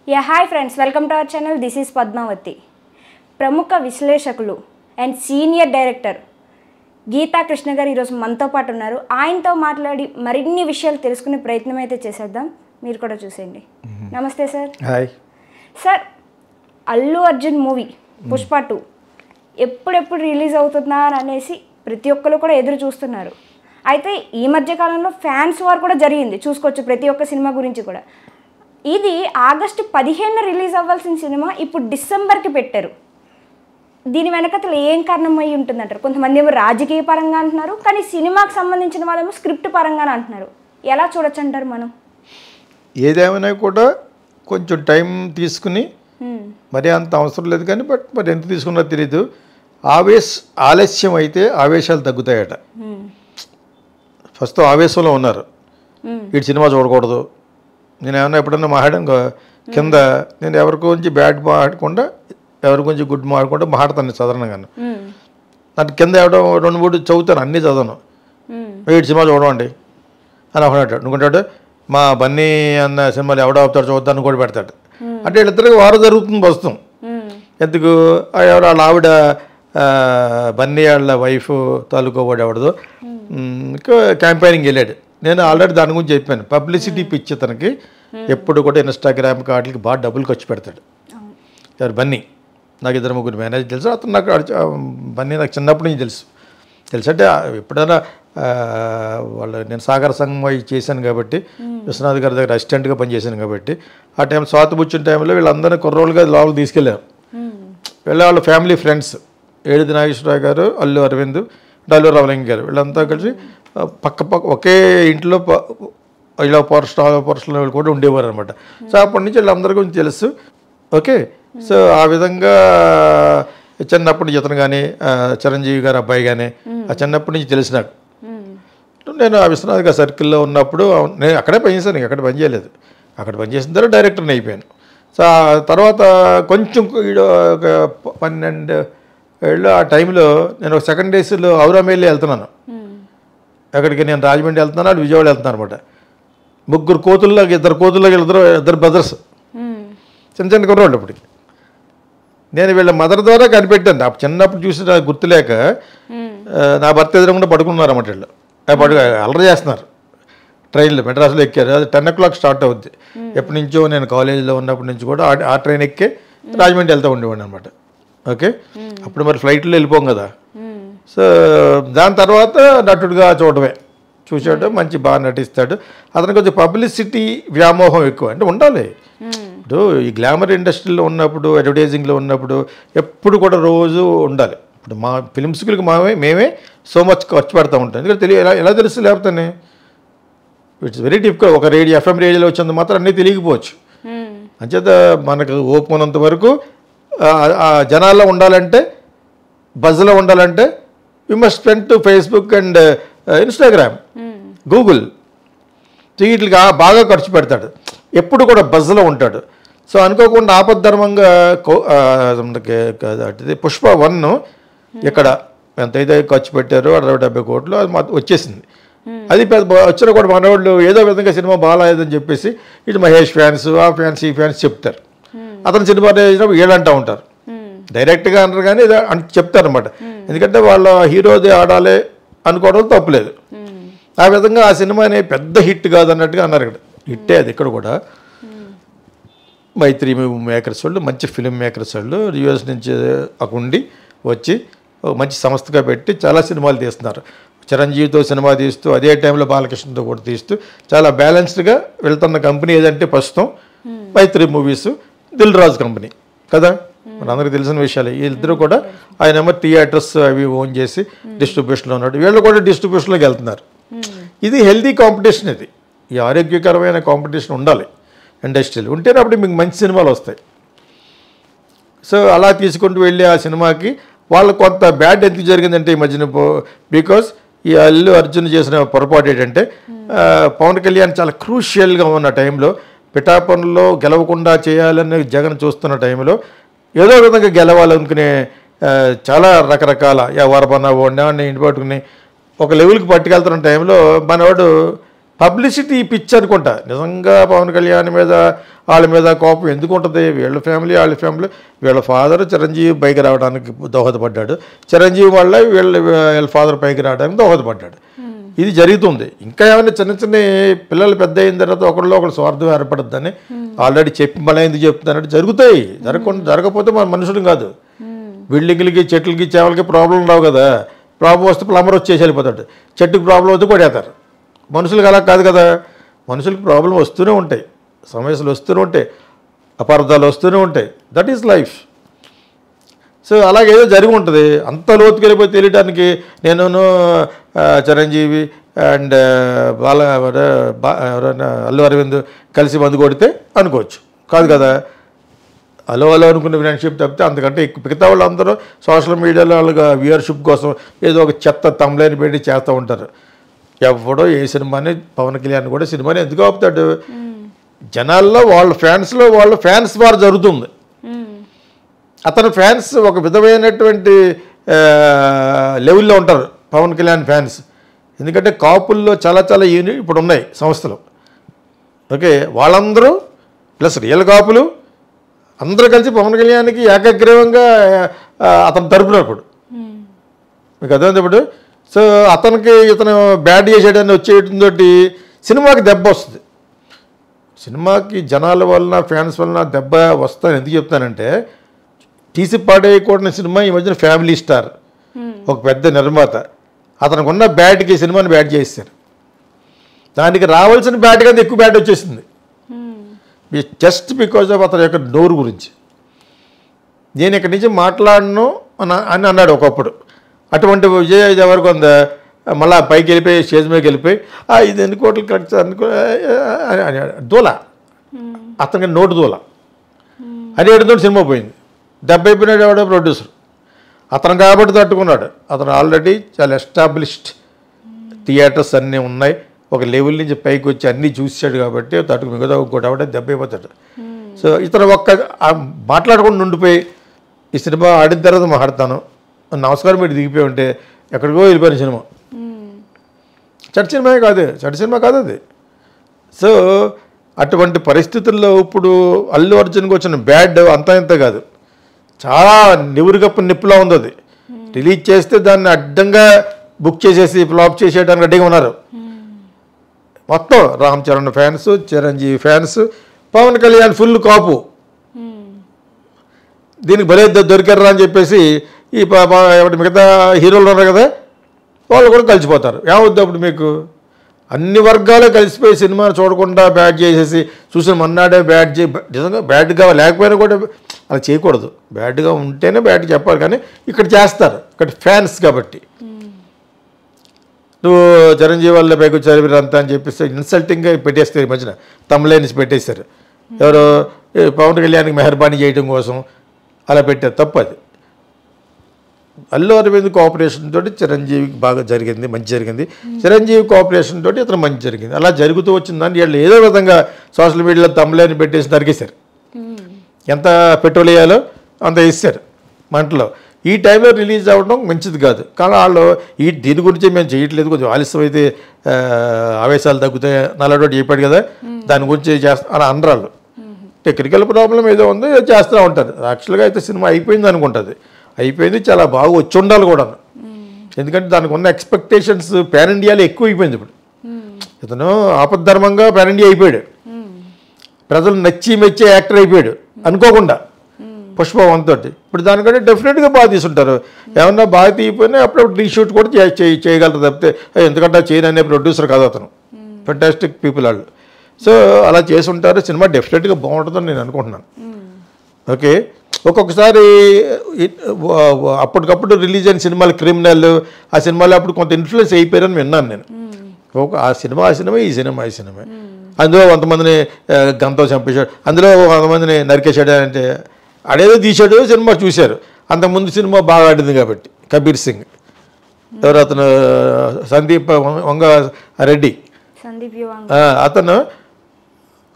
Hi friends, welcome to our channel. This is Padmavathi. ప్రముఖ విశ్లేషకులు and senior director Geetha Krishna గారు ఈరోజు మనతో పాటు ఉన్నారు. ఆయనతో మాట్లాడి మరిన్ని విషయాలు తెలుసుకునే ప్రయత్నం అయితే చేసేద్దాం. మీరు కూడా చూసేయండి. నమస్తే sir. Hi sir, Allu Arjun movie Pushpa 2 ఎప్పుడెప్పుడు రిలీజ్ అవుతుందా అనేసి ప్రతి ఒక్కరు కూడా ఎదురు చూస్తున్నారు. అయితే ఈ మధ్యకాలంలో ఫ్యాన్స్ వార్ కూడా జరిగింది, చూసుకోవచ్చు ప్రతి ఒక్క సినిమా గురించి కూడా. ఇది ఆగస్టు 15 రిలీజ్ అవ్వాల్సిన సినిమా ఇప్పుడు డిసెంబర్కి పెట్టారు. దీని వెనకతలు ఏం కారణం అయి ఉంటుందంటారు? కొంతమంది ఏమో రాజకీయ పరంగా అంటున్నారు, కానీ సినిమాకి సంబంధించిన వాళ్ళేమో స్క్రిప్ట్ పరంగానే అంటున్నారు. ఎలా చూడొచ్చు అంటారు? మనం ఏదేమైనా కూడా కొంచెం టైం తీసుకుని, మరి అంత అవసరం లేదు కానీ మరి ఎంత తీసుకున్నా తెలీదు. ఆలస్యం అయితే ఆవేశాలు తగ్గుతాయట. ఫస్ట్ ఆవేశంలో ఉన్నారు, వీటి సినిమా చూడకూడదు. నేను ఏమన్నా ఎప్పుడన్నా మాట్లాడాను కింద, నేను ఎవరి గురించి బ్యాడ్ మాట్లాడకుండా ఎవరి గురించి గుడ్ మాట్లాడకుండా మాట్లాడతాను సాధారణంగా. నాకు కింద ఎవడో 2-3 చదువుతాను, అన్నీ చదవను. వీటి సినిమా చూడమండి అని ఒకటి అనుకుంటాడు. మా బన్నీ అన్న సినిమాలు ఎవడో అవుతాడు చూద్దాన్ని కూడా పెడతాడు. అంటే వీళ్ళిద్దరికి వారు జరుగుతుంది ప్రస్తుతం. ఎందుకు ఎవరు వాళ్ళ ఆవిడ బన్నీ వాళ్ళ వైఫ్ తాలూకా వాడు ఎవడదో ఇంకా క్యాంపెయినింగ్ వెళ్ళాడు. నేను ఆల్రెడీ దాని గురించి చెప్పాను. పబ్లిసిటీ పిచ్చి తనకి ఎప్పుడు కూడా ఇన్స్టాగ్రామ్ వాటికి బాగా డబ్బులు ఖర్చు పెడతాడు. ఎవరు? బన్నీ. నాకు 2-3 మేనేజర్ తెలుసు. అతను నాకు బన్నీ నాకు చిన్నప్పటి నుంచి తెలుసు అంటే ఎప్పుడైనా నేను సాగర సంఘం అవి చేశాను కాబట్టి, విశ్వనాథ్ గారి దగ్గర అసిస్టెంట్గా పనిచేశాను కాబట్టి, ఆ టైం స్వాతిపుచ్చిన టైంలో వీళ్ళందరినీ కుర్రోళ్ళుగా లోపలికి తీసుకెళ్ళారు. వాళ్ళ ఫ్యామిలీ ఫ్రెండ్స్ ఏడిది నాగేశ్వరరావు గారు, అల్లు అరవింద్, అల్లు రామలింగ గారు, వీళ్ళంతా కలిసి పక్క ఒకే ఇంట్లో ఇలా పర్సనల్ కూడా ఉండేవారు అనమాట. సో అప్పటి నుంచి వీళ్ళందరి గురించి తెలుసు. ఓకే, సో ఆ విధంగా చిన్నప్పటి నుంచి ఇతను కానీ చిరంజీవి గారు అబ్బాయి కానీ ఆ చిన్నప్పటి నుంచి తెలిసి నాకు. నేను ఆ విశ్వనాథ్ గారి సర్కిల్లో ఉన్నప్పుడు నేను అక్కడే పనిచేశాను, అక్కడ పని చేయలేదు. అక్కడ పనిచేసిన తర్వాత డైరెక్టర్ని అయిపోయాను. సో ఆ తర్వాత కొంచెం ఒక 12 ఏళ్ళు ఆ టైంలో నేను ఒక సెకండ్ డేస్లో ఔరామేలి వెళ్తున్నాను. అక్కడికి నేను రాజమండ్రి వెళ్తున్నాను, అది విజయవాడ వెళ్తున్నాను అనమాట. 2 కోతుల్లోకి 2 కోతుల్లోకి ఇద్దరు బ్రదర్స్, చిన్న కుర్రోళ్ళు. అప్పటికి నేను వీళ్ళ మదర్ ద్వారా కనిపెట్టాను. అప్పుడు చిన్నప్పుడు చూసి నాకు గుర్తులేక నా భర్త ఎదురకుండా పడుకున్నారు అన్నమాట. వీళ్ళు అల్లరి చేస్తున్నారు. ట్రైన్లో మెడ్రాస్లో ఎక్కారు. అది 10 o'clock స్టార్ట్ అవుద్ది. ఎప్పటి నుంచో నేను కాలేజీలో ఉన్నప్పటి నుంచి కూడా ఆ ట్రైన్ ఎక్కే రాజమండ్రి వెళ్తూ ఉండేవాడిని అనమాట. ఓకే, అప్పుడు మరి ఫ్లైట్లో వెళ్ళిపోం కదా. సో దాని తర్వాత నటుడుగా చూసాడు, మంచి బాగా నటిస్తాడు. అతనికి కొంచెం పబ్లిసిటీ వ్యామోహం ఎక్కువ, అంటే ఉండాలి. ఇప్పుడు ఈ గ్లామర్ ఇండస్ట్రీలో ఉన్నప్పుడు, అడ్వర్టైజింగ్లో ఉన్నప్పుడు ఎప్పుడు కూడా రోజు ఉండాలి. ఇప్పుడు మా ఫిల్మ్ స్కూల్కి మేమే సో మచ్ ఖర్చు పెడతా ఉంటాం. ఎందుకంటే ఎలా తెలుసు లేకపోతే ఇట్స్ వెరీ డిఫికల్ట్. ఒక FM రేడియోలో వచ్చినంత మాత్రం అన్నీ తెలియకపోవచ్చు. అంచేత మనకు ఓపుకున్నంత వరకు జనాల్లో ఉండాలంటే, బజ్లో ఉండాలంటే you must spend to Facebook and Instagram, Google. వీటికి బాగా ఖర్చు పెడతాడు, ఎప్పుడు కూడా బజ్లో ఉంటాడు. సో అనుకోకుండా ఆపద్ధర్మంగా పుష్ప 1 ఇక్కడ ఎంతైతే ఖర్చు పెట్టారో 60-70 కోట్లు అది వచ్చేసింది. అది వచ్చినా కూడా మనవాళ్ళు ఏదో విధంగా సినిమా బాగాలేదని చెప్పేసి ఇటు మహేష్ ఫ్యాన్స్, ఆ ఫ్యాన్స్, ఈ ఫ్యాన్స్ చెప్తారు. అతను సినిమా చేసినప్పుడు ఏడంటూ ఉంటారు. డైరెక్ట్గా అనరు కానీ చెప్తారు అనమాట. ఎందుకంటే వాళ్ళ హీరోది ఆడాలి అనుకోవడం తప్పులేదు. ఆ విధంగా ఆ సినిమాని పెద్ద హిట్ కాదన్నట్టుగా అన్నారు. ఇక్కడ హిట్టే అది. ఇక్కడ కూడా మైత్రి మేకర్స్ వాళ్ళు, మంచి ఫిలిం మేకర్స్ వాళ్ళు US నుంచి ఉండి వచ్చి మంచి సంస్థగా పెట్టి చాలా సినిమాలు తీస్తున్నారు. చిరంజీవితో సినిమా తీస్తూ, అదే టైంలో బాలకృష్ణతో కూడా తీస్తూ చాలా బ్యాలెన్స్డ్గా వెళ్తున్న కంపెనీ ఏదంటే ప్రస్తుతం మైత్రి మూవీస్, దిల్ రాజు కంపెనీ కదా, మనందరికీ తెలిసిన విషయాలు. వీళ్ళిద్దరూ కూడా ఆయన థియేటర్స్ అవి ఓన్ చేసి డిస్ట్రిబ్యూషన్లో ఉన్నాడు. వీళ్ళు కూడా డిస్ట్రిబ్యూషన్లోకి వెళ్తున్నారు. ఇది హెల్దీ కాంపిటీషన్. ఇది ఈ ఆరోగ్యకరమైన కాంపిటీషన్ ఉండాలి ఇండస్ట్రీలో. ఉంటేనే అప్పుడు మీకు మంచి సినిమాలు వస్తాయి. సో అలా తీసుకుంటూ వెళ్ళి ఆ సినిమాకి వాళ్ళు కొంత బ్యాడ్ ఎందుకు జరిగిందంటే ఈ మధ్యన, బికాస్ ఈ అల్లు అర్జున్ చేసిన పొరపాటు ఏంటంటే, పవన్ కళ్యాణ్ చాలా క్రూషియల్గా ఉన్న టైంలో పిఠాపురంలో గెలవకుండా చేయాలని జగన్ చూస్తున్న టైంలో ఏదో విధంగా గెలవాలనుకునే చాలా రకరకాల వరపన్న ఓడినా ఇంటి పట్టుకుని ఒక లెవెల్కి పట్టుకెళ్తున్న టైంలో మనవాడు పబ్లిసిటీ పిచ్ అనుకుంటా. నిజంగా పవన్ కళ్యాణ్ మీద వాళ్ళ మీద కోపం ఎందుకు ఉంటుంది? వీళ్ళ ఫ్యామిలీ వీళ్ళ ఫాదర్ చిరంజీవి పైకి రావడానికి దోహదపడ్డాడు, చిరంజీవి వల్ల వీళ్ళ ఫాదర్ పైకి రావడానికి దోహదపడ్డాడు. ఇది జరుగుతుంది. ఇంకా ఏమైనా చిన్న చిన్న పిల్లలు పెద్ద అయిన తర్వాత ఒకళ్ళు స్వార్థం ఏర్పడుతుందని ఆల్రెడీ చెప్పి మళ్ళీ ఎందుకు చెప్తున్నారంటే జరుగుతాయి. జరగకపోతే మన మనుషులు కాదు. బిల్డింగ్లకి చెట్లకి చేపలకి ప్రాబ్లం రావు కదా. ప్రాబ్లం వస్తే ప్లంబర్ వచ్చేసి వెళ్ళిపోతాడు, చెట్టుకి ప్రాబ్లం వస్తే కొడేస్తారు. మనుషులకు అలా కాదు కదా. మనుషులకు ప్రాబ్లం వస్తూనే ఉంటాయి, సమస్యలు వస్తూనే ఉంటాయి, అపార్థాలు వస్తూనే ఉంటాయి. That is life. సో అలాగేదో జరిగి ఉంటుంది. అంత లోతుకి వెళ్ళిపోయి తెలియడానికి నేను చిరంజీవి అండ్ ఎవరైనా అల్లు అరవింద్ కలిసి మందు కొడితే అనుకోవచ్చు, కాదు కదా. అలో అనుకున్న ఫ్రెండ్షిప్ తప్పితే అంతకంటే ఎక్కువ మిగతా వాళ్ళందరూ సోషల్ మీడియాలో వాళ్ళకి వ్యూయర్షిప్ కోసం ఏదో ఒక చెత్త తమ్లైన్ పెట్టి చేస్తూ ఉంటారు. ఎవడో ఏ సినిమాని పవన్ కళ్యాణ్ కూడా సినిమాని ఎందుకు ఆపుతాడు? జనాల్లో వాళ్ళ ఫ్యాన్స్ వారు జరుగుతుంది. అతని ఫ్యాన్స్ ఒక విధమైనటువంటి లెవెల్లో ఉంటారు పవన్ కళ్యాణ్ ఫ్యాన్స్. ఎందుకంటే కాపుల్లో చాలా చాలా యూనిట్ ఇప్పుడు ఉన్నాయి సంస్థలు. ఓకే, వాళ్ళందరూ ప్లస్ రియల్ కాపులు అందరూ కలిసి పవన్ కళ్యాణ్కి ఏకగ్రీవంగా అతను తరపునప్పుడు మీకు అర్థమైంది ఇప్పుడు. సో ఇతను బ్యాడ్ చేసేయడాన్ని వచ్చేయడంతో సినిమాకి దెబ్బ వస్తుంది. సినిమాకి జనాల వలన ఫ్యాన్స్ వలన దెబ్బ వస్తాను ఎందుకు చెప్తానంటే, తీసి పాడేయకూడని సినిమా ఈ మధ్యన ఫ్యామిలీ స్టార్ ఒక పెద్ద నిర్మాత అతనికి ఉన్న బ్యాట్కి సినిమాని బ్యాట్ చేస్తారు. దానికి రావాల్సిన బ్యాట్ కంటే ఎక్కువ బ్యాట్ వచ్చేసింది జస్ట్ బికాజ్ ఆఫ్ అతని యొక్క నోరు గురించి. నేను ఇక్కడి నుంచి మాట్లాడను అని అన్నాడు ఒకప్పుడు. అటువంటి విజయ్ దేవరకొండ మళ్ళీ పైకి వెళ్ళిపోయి స్టేజ్ మీదకి వెళ్ళిపోయి 5 కోట్లు ఖర్చు దూల అతనికి నోటు దూల అని ఏడుతో సినిమా పోయింది. 70 అయిపోయినాడు ఎవడో ప్రొడ్యూసర్. అతను కాబట్టి తట్టుకున్నాడు. అతను ఆల్రెడీ చాలా ఎస్టాబ్లిష్డ్ థియేటర్స్ అన్నీ ఉన్నాయి, ఒక లెవెల్ నుంచి పైకి వచ్చి అన్నీ చూసాడు కాబట్టి తట్టుకు మిగతా ఇంకోటి ఆవిడ దెబ్బ అయిపోతాడు. సో ఇతను మాట్లాడకుండా ఉండిపోయి ఈ సినిమా ఆడిన తర్వాత మాట్లాడతాను నమస్కారం మీరు దిగిపోయి ఉంటే ఎక్కడికో వెళ్ళిపోయిన సినిమా. చెడ్డ సినిమా కాదు అది. సో అటువంటి పరిస్థితుల్లో ఇప్పుడు అల్లు అర్జున్కి వచ్చిన బ్యాడ్ అంతా ఇంత కాదు, చాలా నివురుగప్పు నిప్పులా ఉంది. అది రిలీజ్ చేస్తే దాన్ని అడ్డంగా బుక్ చేసేసి ఫ్లాప్ చేసేయడానికి రెడీగా ఉన్నారు మొత్తం. Ram Charan fans, Chiranjeevi fans, Pawan Kalyan full కాపు. దీనికి భలే దొరికారా అని చెప్పేసి ఈ మిగతా హీరోలు ఉన్నారు కదా వాళ్ళు కూడా కలిసిపోతారు. ఏమవుద్ది అప్పుడు మీకు? అన్ని వర్గాలే కలిసిపోయి సినిమాను చూడకుండా బ్యాడ్ చేసేసి చూసిన మన్నాడే బ్యాడ్ నిజంగా బ్యాడ్గా లేకపోయినా కూడా అలా చేయకూడదు. బ్యాడ్గా ఉంటేనే బ్యాడ్ చెప్పాలి, కానీ ఇక్కడ చేస్తారు. ఇక్కడ ఫ్యాన్స్ కాబట్టి నువ్వు చిరంజీవి వల్ల పైకి వచ్చారు అంతా అని చెప్పేసి ఇన్సల్టింగ్గా పెట్టేస్తారు. ఈ మధ్యన తమిళైన్స్ పెట్టేస్తారు. ఎవరో పవన్ కళ్యాణ్కి మెహర్బానీ చేయడం కోసం అలా పెట్టారు, తప్పు అది. అల్లు అరవింద్ కోఆపరేషన్ తోటి చిరంజీవికి బాగా జరిగింది, మంచి జరిగింది. చిరంజీవి కోఆపరేషన్ తోటి ఇతను మంచి జరిగింది. అలా జరుగుతూ వచ్చిందని వీళ్ళు ఏదో విధంగా సోషల్ మీడియాలో తమిళని పెట్టేసి నరికేశారు. ఎంత పెట్రోల్ వేయాలో అంత వేస్తారు మంటలో. ఈ టైంలో రిలీజ్ అవ్వడం మంచిది కాదు. కానీ వాళ్ళు దీని గురించి మేము చేయట్లేదు, కొంచెం ఆలస్యం అయితే ఆవేశాలు తగ్గుతాయి నల్లడోటి చెప్పాడు కదా, దాని గురించి అలా అనరాళ్ళు. టెక్నికల్ ప్రాబ్లం ఏదో ఉంది చేస్తూ ఉంటారు. యాక్చువల్గా అయితే సినిమా అయిపోయింది అనుకుంటుంది, అయిపోయింది, చాలా బాగా వచ్చి ఉండాలి కూడా. ఎందుకంటే దానికి ఉన్న ఎక్స్పెక్టేషన్స్ పాన్ ఇండియాలో ఎక్కువ అయిపోయింది. ఇప్పుడు ఇతను ఆపద్ధర్మంగా పాన్ ఇండియా అయిపోయాడు, ప్రజలు నచ్చి మెచ్చే యాక్టర్ అయిపోయాడు అనుకోకుండా పుష్ప 1 తోటి. ఇప్పుడు దానికంటే డెఫినెట్గా బాగా తీసుంటారు. ఏమన్నా బాగా తీయపోయినా అప్పుడప్పుడు రీషూట్ కూడా చేయగలరు తప్పితే, ఎందుకంటే చేయను అనే ప్రొడ్యూసర్ కాదు అతను. ఫెంటాస్టిక్ పీపుల్ వాళ్ళు. సో అలా చేసి ఉంటారు. సినిమా డెఫినెట్గా బాగుంటుందని నేను అనుకుంటున్నాను. ఓకే, ఒక్కొక్కసారి అప్పటికప్పుడు రిలీజ్ అయిన సినిమాలు క్రిమినల్, ఆ సినిమాలో అప్పుడు కొంత ఇన్ఫ్లుయెన్స్ అయిపోయారని విన్నాను నేను. ఆ సినిమా ఈ సినిమా అందులో కొంతమందిని గంతో చంపేశాడు, అందులో కొంతమందిని నరికేశాడు అంటే అడేదో తీశాడు, సినిమా చూశారు. అంతకుముందు సినిమా బాగా ఆడింది కాబట్టి కబీర్ సింగ్, ఎవరు అతను సందీప్ వంగ రెడ్డి అతను,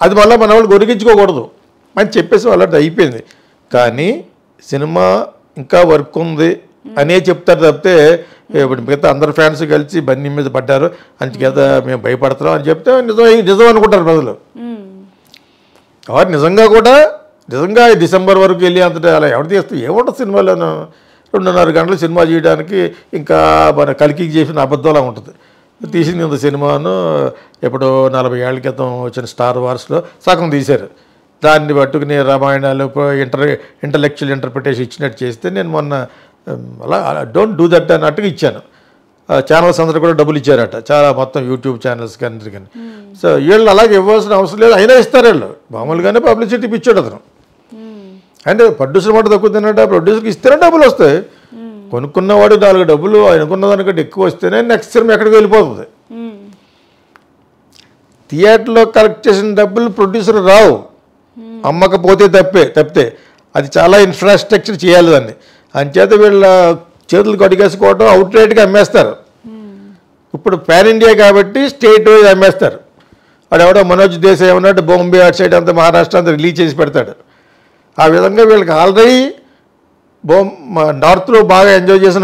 అది మళ్ళీ మన వాళ్ళు గొరిగించుకోకూడదు అని చెప్పేసి వాళ్ళంటే అయిపోయింది. కానీ సినిమా ఇంకా వర్క్ ఉంది అనే చెప్తారు తప్పితే, ఇప్పుడు మిగతా అందరు ఫ్యాన్స్ కలిసి బన్నీ మీద పడ్డారు అందుచేత మేము భయపడతాం అని చెప్తే నిజం అనుకుంటారు ప్రజలు. వారు నిజంగా ఈ డిసెంబర్ వరకు వెళ్ళి అంతటా అలా ఎవరు తీస్తే ఏముంటుంది సినిమాలోనూ 2.5 గంటలు సినిమా చేయడానికి ఇంకా మన కలికి చేసిన అబద్ధంలా ఉంటుంది. తీసింది ఇంత సినిమాను ఎప్పుడో 40 ఏళ్ల క్రితం వచ్చిన స్టార్ వార్స్లో సగం తీశారు. దాన్ని పట్టుకుని రామాయణాలు ఇంటలెక్చువల్ ఇంటర్ప్రిటేషన్ ఇచ్చినట్టు చేస్తే నేను మొన్న అలా డోంట్ డూ దట్ అన్నట్టుగా ఇచ్చాను. ఛానల్స్ అందరూ కూడా డబ్బులు ఇచ్చారట, చాలా మొత్తం యూట్యూబ్ ఛానల్స్ కానీ కానీ. సో వీళ్ళు అలాగే ఇవ్వాల్సిన అవసరం లేదు, అయినా ఇస్తారు వీళ్ళు. మామూలుగానే పబ్లిసిటీ పిచ్చాడు అతను. అంటే ప్రొడ్యూసర్ మాట తక్కువ తిన్నట్టు ప్రొడ్యూసర్కి ఇస్తేనే డబ్బులు వస్తాయి. కొనుక్కున్నవాడు 4 డబ్బులు అనుకున్న దానికంటే ఎక్కువ వస్తేనే నెక్స్ట్ సినిమా ఎక్కడికి వెళ్ళిపోతుంది. థియేటర్లో కలెక్ట్ చేసిన డబ్బులు ప్రొడ్యూసర్ రావు, అమ్మకపోతే తప్పితే. అది చాలా ఇన్ఫ్రాస్ట్రక్చర్ చేయాలి దాన్ని. అంచేత వీళ్ళ చేతులు కడిగేసుకోవడం అవుట్రేట్గా అమ్మేస్తారు. ఇప్పుడు పాన్ ఇండియా కాబట్టి స్టేట్ వైజ్ అమ్మేస్తారు. వాడెవడో మనోజ్ దేశాయ్ ఏమన్నట్టు బాంబే అటు సైడ్ అంతా మహారాష్ట్ర అంతా రిలీజ్ చేసి పెడతాడు. ఆ విధంగా వీళ్ళకి ఆల్రెడీ నార్త్లో బాగా ఎంజాయ్ చేసిన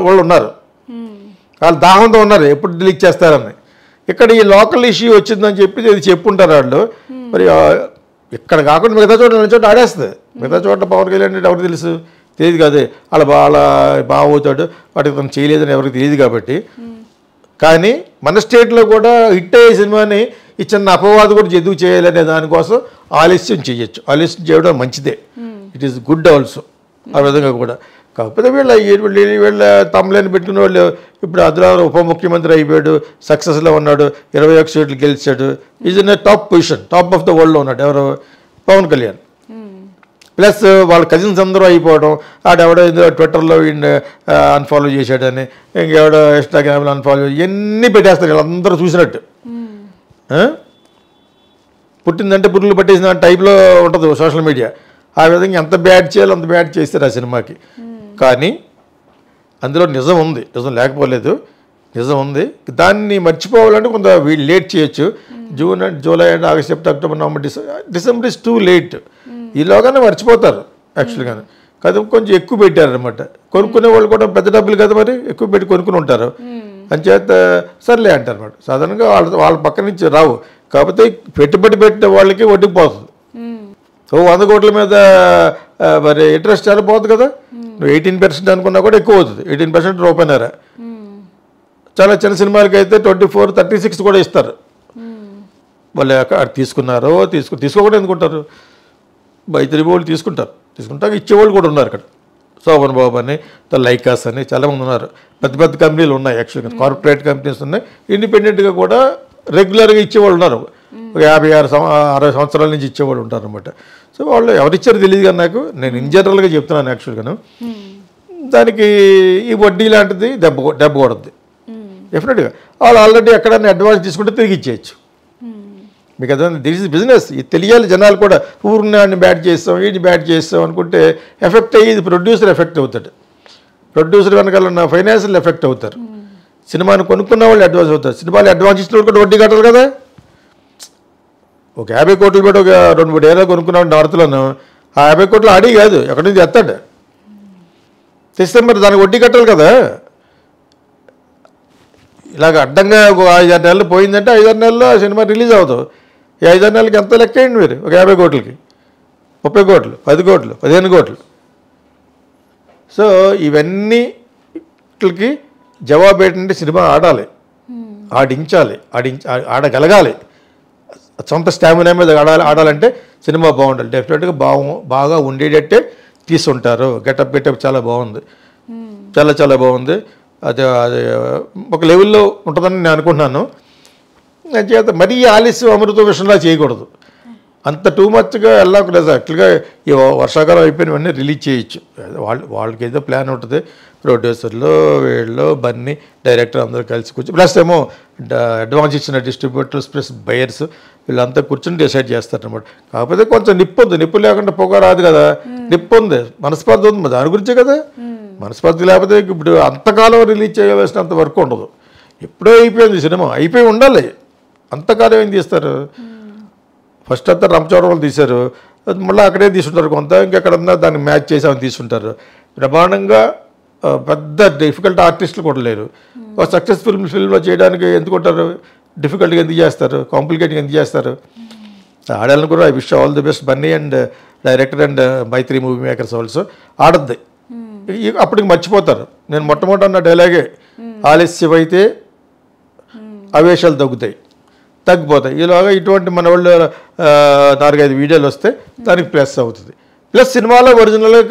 వాళ్ళు ఉన్నారు, వాళ్ళు దాహంతో ఉన్నారు ఎప్పుడు రిలీజ్ చేస్తారని. ఇక్కడ ఈ లోకల్ ఇష్యూ వచ్చిందని చెప్పి ఇది చెప్పుంటారు వాళ్ళు. మరి ఇక్కడ కాకుండా మిగతా చోట ఆడేస్తుంది. మిగతా చోట పవన్ కళ్యాణ్ ఎవరికి తెలుసు? తెలియదు కాదు. వాళ్ళ బాగా అవుతాడు, వాటికి తను చేయలేదని ఎవరికి తెలియదు కాబట్టి. కానీ మన స్టేట్లో కూడా హిట్ అయ్యే సినిమాని ఈ చిన్న అపవాదు కూడా ఎందుకు చేయాలనే దానికోసం ఆలస్యం చేయొచ్చు. ఆలస్యం చేయడం మంచిదే, ఇట్ ఈస్ గుడ్ ఆల్సో. ఆ విధంగా కూడా కాకపోతే వీళ్ళ తమ్ములని పెట్టుకున్న వాళ్ళు ఇప్పుడు అదిలారు ఉప ముఖ్యమంత్రి అయిపోయాడు, సక్సెస్లో ఉన్నాడు, 21 సీట్లు గెలిచాడు. Is in top position, top of the వరల్డ్లో ఉన్నాడు ఎవరు? పవన్ కళ్యాణ్. ప్లస్ వాళ్ళ కజిన్స్ అందరూ అయిపోవడం, ఆడెవడో ఏదో ట్విట్టర్లో అన్ఫాలో చేశాడని, ఇంకెవడో ఇన్స్టాగ్రామ్లో అన్ఫాలో ఇవన్నీ పెట్టేస్తారు వీళ్ళందరూ చూసినట్టు. పుట్టిందంటే పురుగులు పట్టేసిన టైప్లో ఉంటుంది సోషల్ మీడియా. ఆ విధంగా ఎంత బ్యాడ్ చేయాలో అంత బ్యాడ్ చేస్తారు ఆ సినిమాకి. కానీ అందులో నిజం ఉంది, నిజం లేకపోలేదు, నిజం ఉంది. దాన్ని మర్చిపోవాలంటే కొంత వీళ్ళు లేట్ చేయొచ్చు. June and July and August September October November December is too late. ఈలోగానే మర్చిపోతారు యాక్చువల్గానే. కదా కొంచెం ఎక్కువ పెట్టారనమాట. కొనుక్కునే వాళ్ళు కూడా పెద్ద డబ్బులు కదా మరి, ఎక్కువ పెట్టి కొనుక్కుని ఉంటారు. అంచేత సర్లే అంటారు అనమాట. సాధారణంగా వాళ్ళ పక్క నుంచి రావు. కాకపోతే పెట్టుబడి పెట్టిన వాళ్ళకి వడ్డీపోతుంది. 100 కోట్ల మీద మరి ఇంట్రెస్ట్ చాలా పోతుంది కదా. నువ్వు 18% అనుకున్నా కూడా ఎక్కువ అవుతుంది. 18% రూపాయన్నర. చాలా చిన్న సినిమాలకి అయితే 24, 36 కూడా ఇస్తారు. వాళ్ళు అక్కడ తీసుకోకుండా ఎందుకుంటారు? బయట వాళ్ళు తీసుకుంటాక ఇచ్చేవాళ్ళు కూడా ఉన్నారు ఇక్కడ. శోభన్ బాబు అని, లైకాస్ అని చాలామంది ఉన్నారు. పెద్ద కంపెనీలు ఉన్నాయి యాక్చువల్గా, కార్పొరేట్ కంపెనీస్ ఉన్నాయి. ఇండిపెండెంట్గా కూడా రెగ్యులర్గా ఇచ్చేవాళ్ళు ఉన్నారు. ఒక 56-60 సంవత్సరాల నుంచి ఇచ్చేవాళ్ళు ఉంటారు అనమాట. సో వాళ్ళు ఎవరిచ్చారో తెలియదు కానీ నాకు, నేను ఇన్ జనరల్గా చెప్తున్నాను యాక్చువల్గాను. దానికి ఈ వడ్డీ లాంటిది దెబ్బ కొడుద్ది డెఫినెట్గా. వాళ్ళు ఆల్రెడీ ఎక్కడైనా అడ్వాన్స్ తీసుకుంటే తిరిగి ఇచ్చేయచ్చు మీకు. అదే దిస్ ఇస్ బిజినెస్. ఇది తెలియాలి జనాలు కూడా. ఊరిని బ్యాట్ చేస్తాం, వీడిని బ్యాట్ చేస్తాం అనుకుంటే ఎఫెక్ట్ అయ్యేది ప్రొడ్యూసర్ ఎఫెక్ట్ అవుతాడు. ప్రొడ్యూసర్ వెనకాల ఫైనాన్షియల్ ఎఫెక్ట్ అవుతారు. సినిమాని కొనుక్కున్న వాళ్ళు అడ్వాన్స్ అవుతారు. సినిమాలు అడ్వాన్స్ ఇచ్చిన వాళ్ళు కూడా వడ్డీ కట్టాలి కదా. ఒక 50 కోట్లు పెట్టి ఒక 2-3 ఏళ్ళ కొనుక్కున్నాడు నార్త్లోను. ఆ 50 కోట్లు ఆడి కాదు, ఎక్కడి నుంచి తెస్తాడు. తెస్తే మరి దానికి వడ్డీ కట్టాలి కదా. ఇలాగ అడ్డంగా ఒక 5-6 నెలలు పోయిందంటే 5-6 నెలల్లో ఆ సినిమా రిలీజ్ అవుతుంది. ఈ 5-6 నెలలకి ఎంత లెక్క అయ్యండి మీరు? ఒక 50 కోట్లకి 30 కోట్లు, 10 కోట్లు, 15 కోట్లు. సో ఇవన్నీకి జవాబు ఏంటంటే సినిమా ఆడాలి, ఆడగలగాలి. సొంత స్టామినా మీద ఆడాలంటే సినిమా బాగుండాలి. డెఫినెట్గా బాగా ఉండేటట్టే తీసుంటారు. గెటప్ చాలా బాగుంది, చాలా బాగుంది. అది ఒక లెవెల్లో ఉంటుందని నేను అనుకుంటున్నాను. చేత మరీ ఆలస్యం అమృత విషయంలో చేయకూడదు. అంత టూ మచ్గా వెళ్ళకూడదు. యాక్చువల్గా ఈ వర్షాకాలం అయిపోయినవన్నీ రిలీజ్ చేయొచ్చు. వాళ్ళకి ఏదో ప్లాన్ ఉంటుంది. ప్రొడ్యూసర్లు వీళ్ళు బన్నీ డైరెక్టర్ అందరూ కలిసి కూర్చొని, ప్లస్ ఏమో అడ్వాన్స్ ఇచ్చిన డిస్ట్రిబ్యూటర్స్ ప్లస్ బయర్స్ వీళ్ళంతా కూర్చొని డిసైడ్ చేస్తారనమాట. కాకపోతే కొంచెం నిప్పు ఉంది. నిప్పు లేకుండా పొగ రాదు కదా. నిప్పు ఉంది, మనస్పర్ధ ఉంది, దాని గురించే కదా. మనస్పర్ధ లేకపోతే ఇప్పుడు అంతకాలం రిలీజ్ చేయవలసినంత వర్క్ ఉండదు. ఎప్పుడో అయిపోయింది సినిమా, అయిపోయి ఉండాలి. అంతకాలం ఏం తీస్తారు? ఫస్ట్ అంతా రంపచోడవరం తీశారు, మళ్ళీ అక్కడే తీసుకుంటారు కొంత, ఇంకెక్కడన్నా దాన్ని మ్యాచ్ చేసామని తీసుకుంటారు. బ్రహ్మాండంగా పెద్ద డిఫికల్ట్ ఆర్టిస్టులు కూడా లేరు. ఒక సక్సెస్ఫుల్ ఫిల్మ్లో చేయడానికి ఎందుకుంటారు? డిఫికల్ట్గా ఎందుకు చేస్తారు? కాంప్లికేట్గా ఎందుకు చేస్తారు? ఆడాలని కూడా I wish all the best Bunny and director and Mythri movie makers also ఆడద్ది. అప్పటికి మర్చిపోతారు. నేను మొట్టమొదటి అన్న డైలాగే, ఆలస్యం అయితే ఆవేశాలు తగ్గిపోతాయి. ఈలోగా ఇటువంటి మన వాళ్ళు 4-5 వీడియోలు వస్తే దానికి ప్లస్ అవుతుంది. ప్లస్ సినిమాలో ఒరిజినల్గా